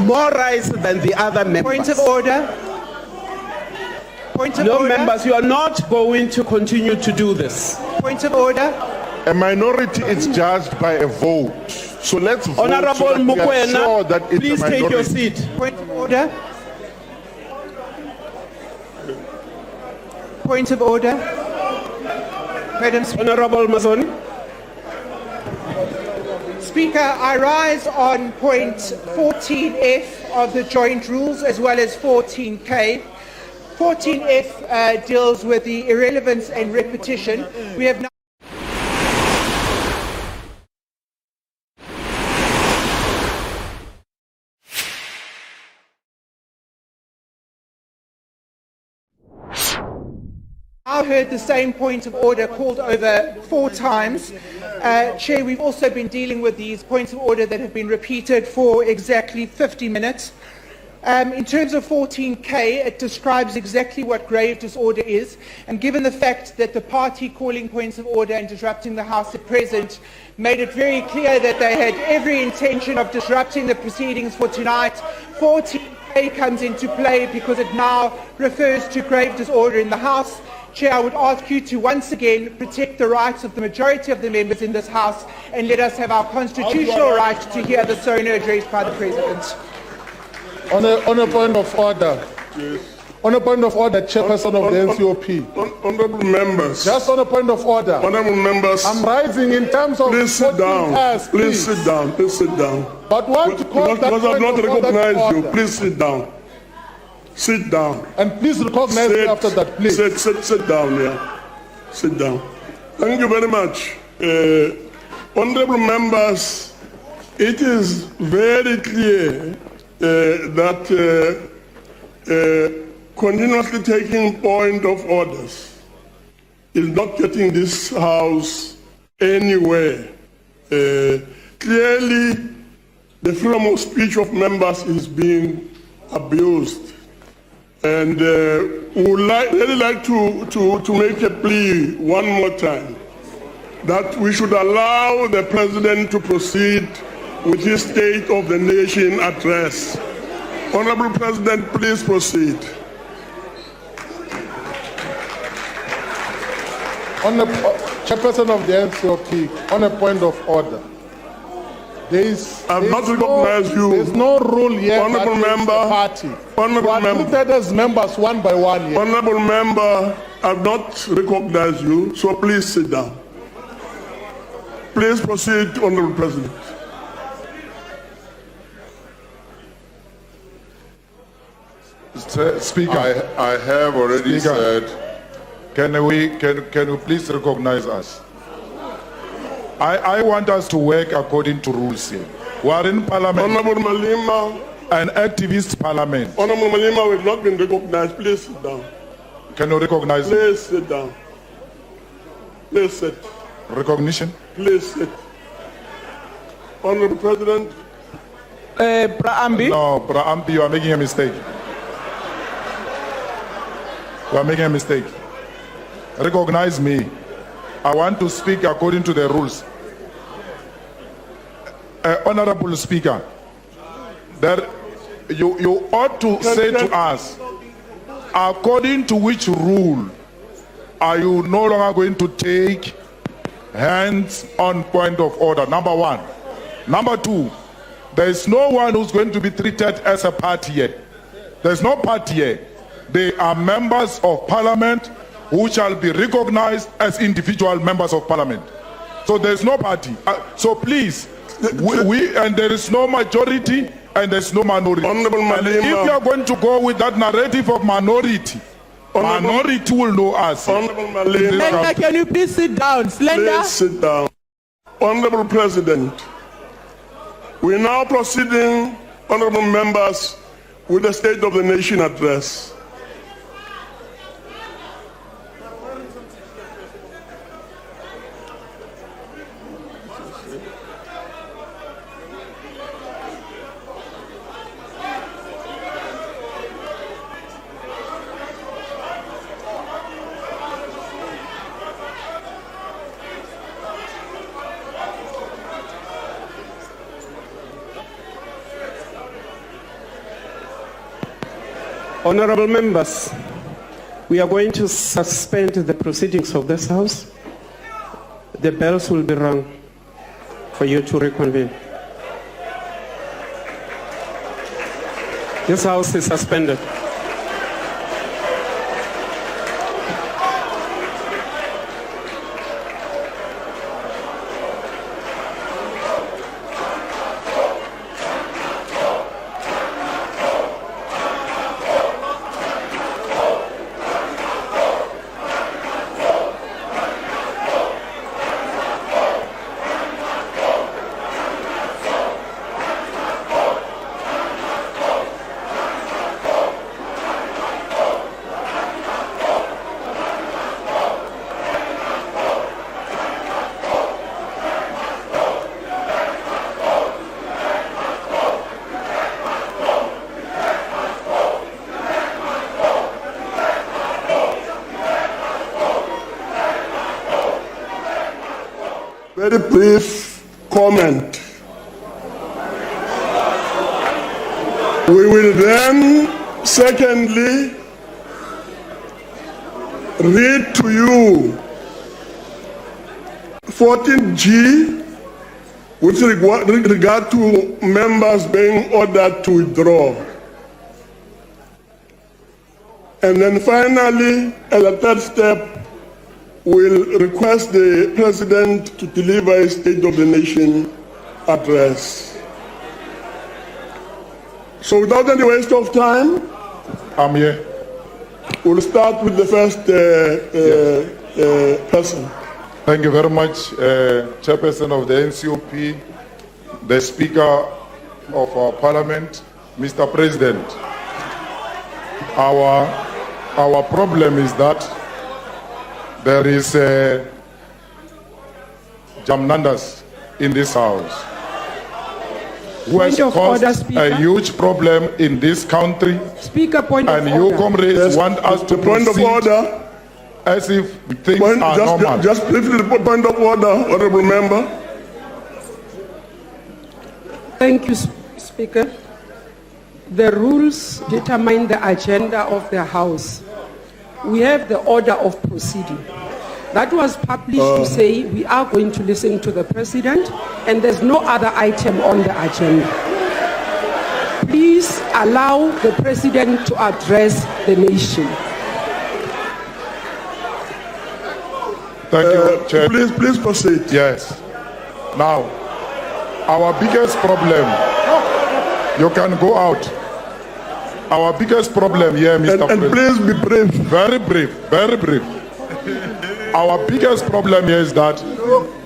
more rights than the other members. Point of order. Point of order. Members, you are not going to continue to do this. Point of order. A minority is judged by a vote. So let's vote. Honorable so that Mukwena, sure that it's please take your seat. Point of order. Point of order. Madam Speaker. Honorable Mazoni. Speaker, I rise on point 14F of the joint rules as well as 14K. 14F deals with the irrelevance and repetition. We have now heard the same point of order called over 4 times. Chair, we've also been dealing with these points of order that have been repeated for exactly 50 minutes. In terms of 14K, it describes exactly what grave disorder is, and given the fact that the party calling points of order and disrupting the House at present made it very clear that they had every intention of disrupting the proceedings for tonight, 14K comes into play because it now refers to grave disorder in the House. Chair, I would ask you to once again protect the rights of the majority of the members in this House and let us have our constitutional right to hear the SONA addressed by the President. On a point of order. Yes. On a point of order, Chairperson of the NCOP. Honourable members. Just on a point of order. Honourable members. I'm rising in terms of... Please sit down. Please sit down. Please sit down. But what to call that because I've not point of recognized order? you. Please sit down. Sit down. And please recognize me after that, please. Sit down, yeah. Sit down. Thank you very much. Honourable members, it is very clear that continuously taking point of orders is not getting this House anywhere. Clearly, the freedom of speech of members is being abused. And we would really like to make a plea one more time that we should allow the President to proceed with his State of the Nation address. Honourable President, please proceed. On the Chairperson of the NCOP, on a point of order. I've not recognized you. There's no rule here. Honourable member. Party. Honourable member. Treated as members one by one here. Honourable member, I've not recognized you, so please sit down. Please proceed, Honourable President. Speaker, I have already said, can we please recognize us? I want us to work according to rules here. We are in Parliament. Honourable Malema. An activist Parliament. Honourable Malema, we've not been recognized. Please sit down. Can you recognize me? Please sit down. Please sit. Recognition? Please sit. Honourable President. Praambi. No, Praambi, you are making a mistake. You are making a mistake. Recognize me. I want to speak according to the rules. Honourable Speaker, you ought to say to us, according to which rule are you no longer going to take hands on point of order? Number one. Number two, there is no one who's going to be treated as a party here. There's no party here. They are members of Parliament who shall be recognized as individual members of Parliament. So there's no party. So please, and there is no majority and there's no minority. Honourable Malema. If you are going to go with that narrative of minority, minority will know us. Honourable Malema. Slender, can you please sit down? Slender. Please sit down. Honourable President, we're now proceeding, honourable members, with the State of the Nation address. Honourable members, we are going to suspend the proceedings of this House. The bells will be rung for you to reconvene. This House is suspended. Very brief comment. We will then, secondly, read to you 14G with regard to members being ordered to withdraw. And then finally, as a third step, we'll request the President to deliver a State of the Nation address. So without any waste of time, I'm here. We'll start with the first person. Thank you very much, Chairperson of the NCOP, the Speaker of our Parliament, Mr. President. Our problem is that there is Jamnandas in this house who has caused a huge problem in this country. Speaker, point of and order. you comrades want us to point of order as if things are normal. Just briefly, the point of order, honorable member. Thank you, Speaker. The rules determine the agenda of the House. We have the order of proceeding. That was published to say we are going to listen to the President and there's no other item on the agenda. Please allow the President to address the nation. Thank you, Chair. Please proceed. Yes. Now, our biggest problem, you can go out. Our biggest problem here, Mr. President. And please be brief. Very brief, very brief. Our biggest problem here is that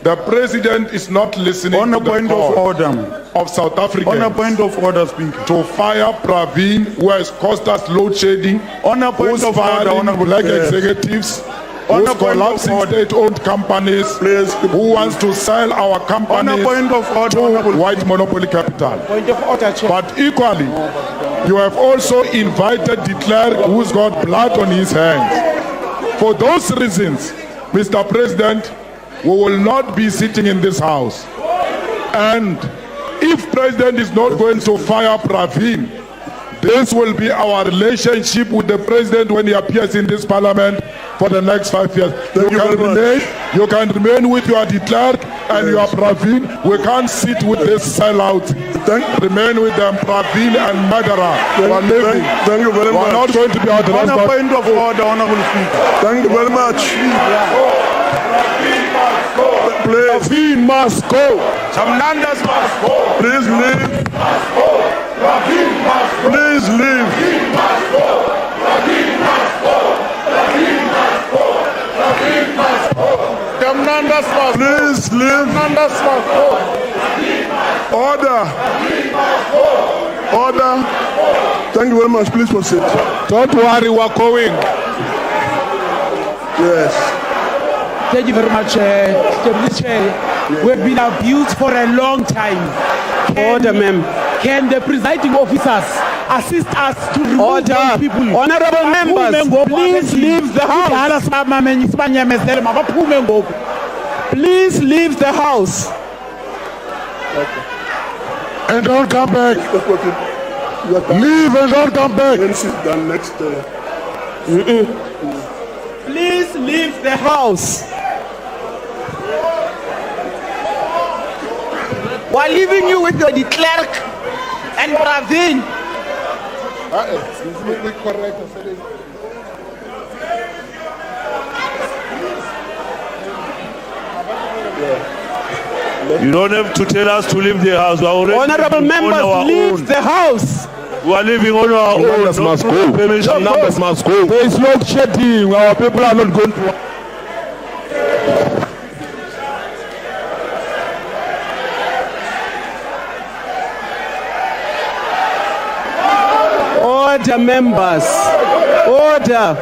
the President is not listening on a to the point call of order of South Africa. On a point of order, Speaker. To fire Praveen, who has caused us load shedding. On a point of order, honorable black executives. On Who's a point collapsing of order. state-owned companies, who wants to sell our companies On a point of order, to white monopoly capital. Point of order, Chair. But equally, you have also invited de Klerk, who's got blood on his hands. For those reasons, Mr. President, we will not be sitting in this house. And if President is not going to fire Praveen, this will be our relationship with the President when he appears in this Parliament for the next 5 years. You can remain with your de Klerk and your Praveen. We can't sit with this sellout. Remain with them, Praveen and murderer. Thank you very much. We're not going to be out On a point of order, honorable Speaker. Thank you very much. Praveen must go. Jamnandas must go. Please leave. Please leave. Please leave. Order. Order. Thank you very much. Please proceed. Don't worry, we're going. Yes. Thank you very much, Mr. Chair. We've been abused for a long time. Order, ma'am. Can the presiding officers assist us to remove those people? Honorable members, please leave the house. Please leave the house. And don't come back. Leave and don't come back. Please leave the house. We're leaving you with your de Klerk and Praveen. You don't have to tell us to leave the house. We are already Honorable members, leave the house. We are living on our own. Numbers must go. Numbers must go. There is no shedding. Our people are not going to. Order, members. Order.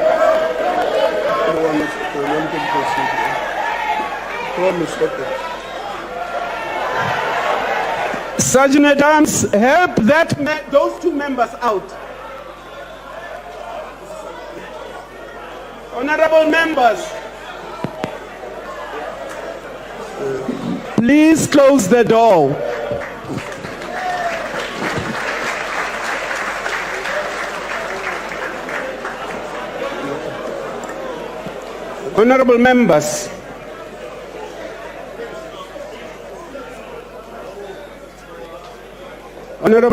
Sergeant at Arms, help those two members out. Honorable members, please close the door. Honorable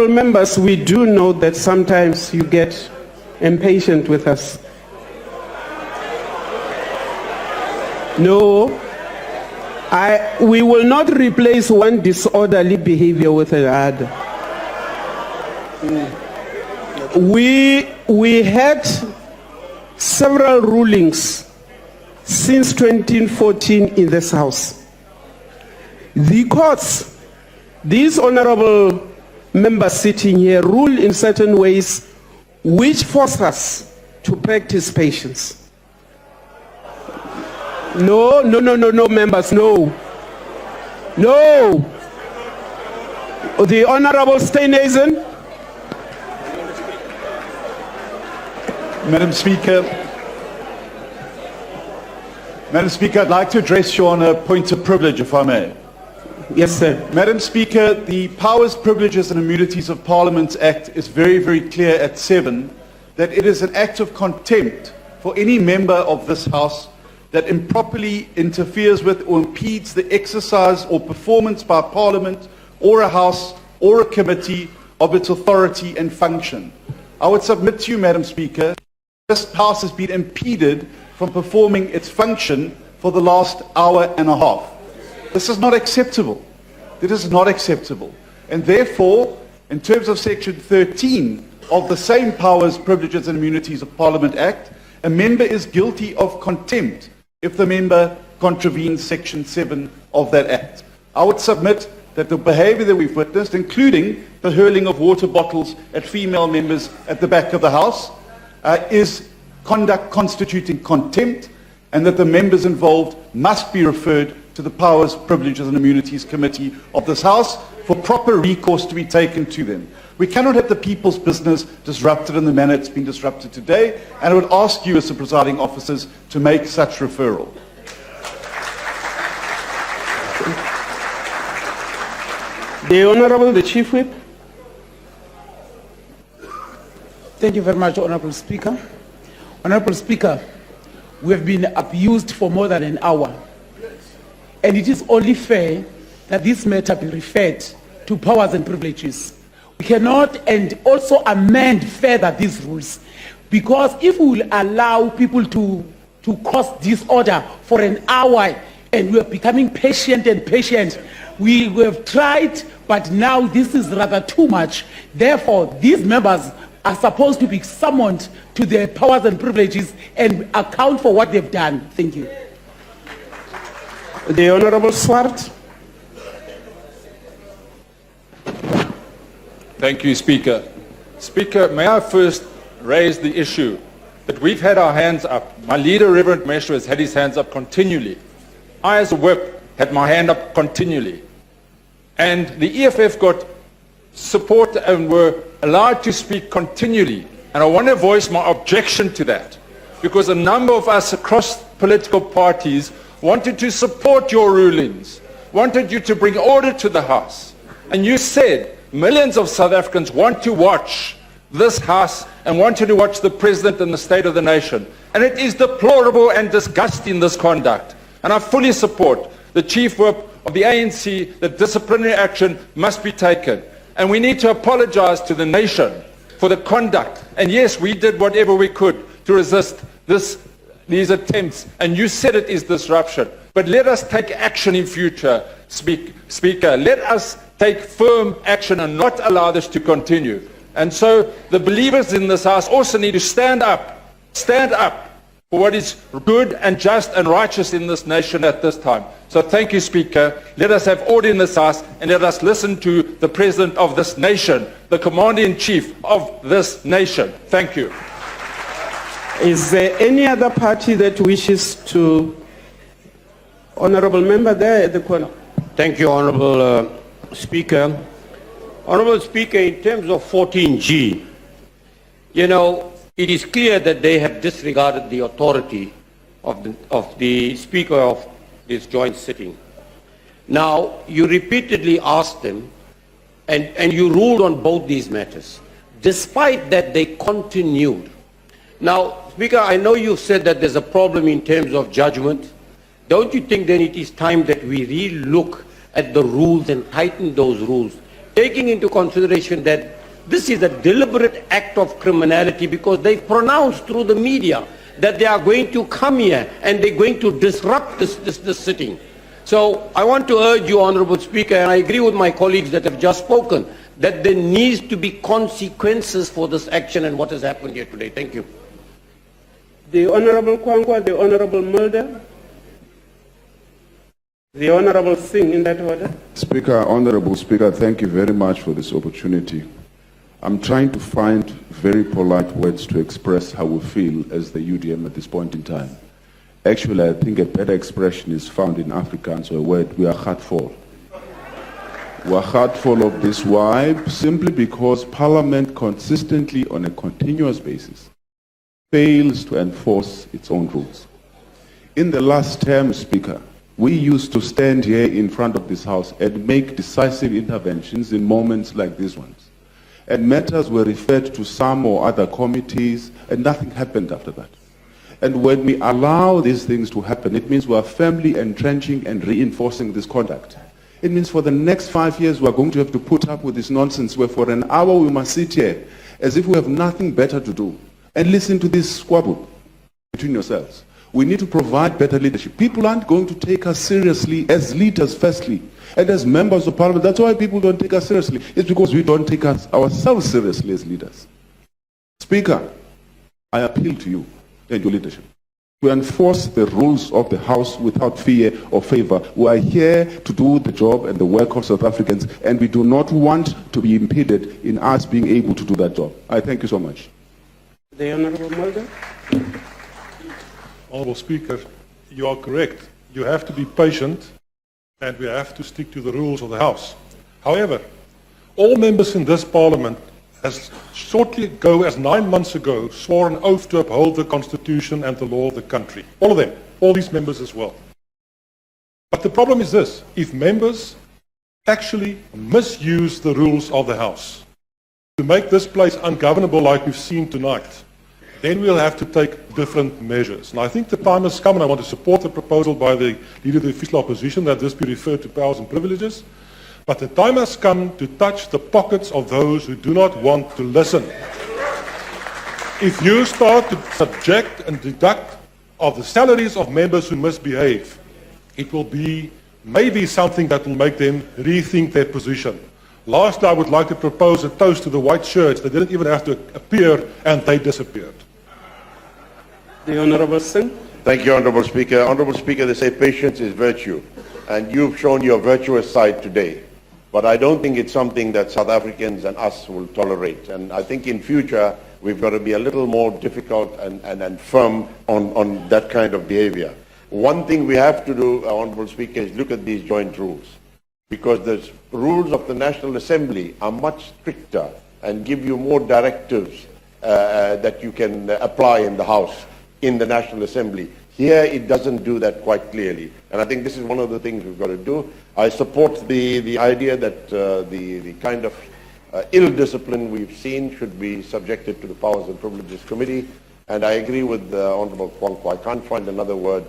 members, we do know that sometimes you get impatient with us. No, we will not replace one disorderly behavior with another. We had several rulings since 2014 in this House. The courts, these honorable members sitting here, rule in certain ways which force us to practice patience. No, members, no. No. The Honorable Steenhuisen. Madam Speaker, I'd like to address you on a point of privilege, if I may. Yes, sir. Madam Speaker, the Powers, Privileges and Immunities of Parliament Act is very, very clear at 7 that it is an act of contempt for any member of this House that improperly interferes with or impedes the exercise or performance by Parliament or a House or a committee of its authority and function. I would submit to you, Madam Speaker, this House has been impeded from performing its function for the last hour and a half. This is not acceptable. It is not acceptable. And therefore, in terms of Section 13 of the same Powers, Privileges and Immunities of Parliament Act, a member is guilty of contempt if the member contravenes Section 7 of that Act. I would submit that the behavior that we've witnessed, including the hurling of water bottles at female members at the back of the House, is conduct constituting contempt, and that the members involved must be referred to the Powers, Privileges and Immunities Committee of this House for proper recourse to be taken to them. We cannot have the people's business disrupted in the manner it's been disrupted today, and I would ask you as the presiding officers to make such referral. The Honorable, the Chief Whip. Thank you very much, Honorable Speaker. Honorable Speaker, we have been abused for more than an hour. And it is only fair that this matter be referred to Powers and Privileges. We cannot and also amend further these rules, because if we will allow people to cause disorder for an hour and we are becoming patient and patient, we have tried, but now this is rather too much. Therefore, these members are supposed to be summoned to their Powers and Privileges and account for what they've done. Thank you. The Honorable Swart. Thank you, Speaker. Speaker, may I first raise the issue that we've had our hands up. My leader, Reverend Meshu, has had his hands up continually. I, as a whip, had my hand up continually. And the EFF got support and were allowed to speak continually. And I want to voice my objection to that, because a number of us across political parties wanted to support your rulings, wanted you to bring order to the House. And you said millions of South Africans want to watch this House and wanted to watch the President and the State of the Nation. And it is deplorable and disgusting, this conduct. And I fully support the Chief Whip of the ANC that disciplinary action must be taken. And we need to apologize to the nation for the conduct. And yes, we did whatever we could to resist these attempts. And you said it is disruption. But let us take action in future, Speaker. Let us take firm action and not allow this to continue. And so the believers in this House also need to stand up for what is good and just and righteous in this nation at this time. So thank you, Speaker. Let us have order in this House, and let us listen to the President of this nation, the Commander-in-Chief of this nation. Thank you. Is there any other party that wishes to? Honorable member there at the corner. Thank you, Honorable Speaker. Honorable Speaker, in terms of 14G, it is clear that they have disregarded the authority of the Speaker of this joint sitting. Now, you repeatedly asked them, and you ruled on both these matters. Despite that, they continued Now, Speaker, I know you said that there's a problem in terms of judgment. Don't you think then it is time that we really look at the rules and tighten those rules, taking into consideration that this is a deliberate act of criminality because they've pronounced through the media that they are going to come here and they're going to disrupt this sitting. So I want to urge you, Honourable Speaker, and I agree with my colleagues that have just spoken, that there needs to be consequences for this action and what has happened here today. Thank you. The Honourable Kwankwa, the Honourable Mulder, the Honourable Singh, in that order. Speaker, Honourable Speaker, thank you very much for this opportunity. I'm trying to find very polite words to express how we feel as the UDM at this point in time. Actually, I think a better expression is found in Afrikaans, or a word, we are heartful. We are heartful of this. Why? Simply because Parliament consistently, on a continuous basis, fails to enforce its own rules. In the last term, Speaker, we used to stand here in front of this House and make decisive interventions in moments like these ones. And matters were referred to some or other committees, and nothing happened after that. And when we allow these things to happen, it means we are firmly entrenching and reinforcing this conduct. It means for the next 5 years, we are going to have to put up with this nonsense where for an hour we must sit here as if we have nothing better to do and listen to this squabble between yourselves. We need to provide better leadership. People aren't going to take us seriously as leaders, firstly, and as members of Parliament. That's why people don't take us seriously. It's because we don't take ourselves seriously as leaders. Speaker, I appeal to you and your leadership to enforce the rules of the House without fear or favor. We are here to do the job and the work of South Africans, and we do not want to be impeded in us being able to do that job. I thank you so much. The Honourable Mulder. Honourable Speaker, you are correct. You have to be patient and we have to stick to the rules of the House. However, all members in this Parliament, as shortly ago as 9 months ago, swore an oath to uphold the Constitution and the law of the country. All of them, all these members as well. But the problem is this: if members actually misuse the rules of the House to make this place ungovernable like we've seen tonight, then we'll have to take different measures. And I think the time has come, and I want to support the proposal by the Leader of the Official Opposition that this be referred to powers and privileges. But the time has come to touch the pockets of those who do not want to listen. If you start to subject and deduct of the salaries of members who misbehave, it will be maybe something that will make them rethink their position. Lastly, I would like to propose a toast to the white shirts. They didn't even have to appear, and they disappeared. The Honourable Singh. Thank you, Honourable Speaker. Honourable Speaker, they say patience is virtue, and you've shown your virtuous side today. But I don't think it's something that South Africans and us will tolerate. And I think in future, we've got to be a little more difficult and firm on that kind of behavior. One thing we have to do, Honourable Speaker, is look at these joint rules. Because the rules of the National Assembly are much stricter and give you more directives that you can apply in the House, in the National Assembly. Here it doesn't do that quite clearly. And I think this is one of the things we've got to do. I support the idea that the kind of ill discipline we've seen should be subjected to the Powers and Privileges Committee. And I agree with Honourable Kwankwa. I can't find another word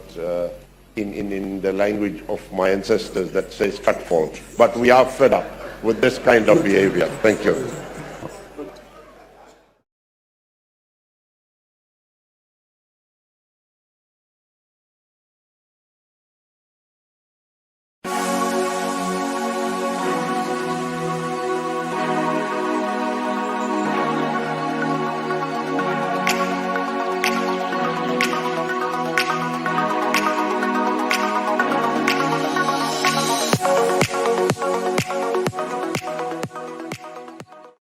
in the language of my ancestors that says cutfall. But we are fed up with this kind of behavior. Thank you.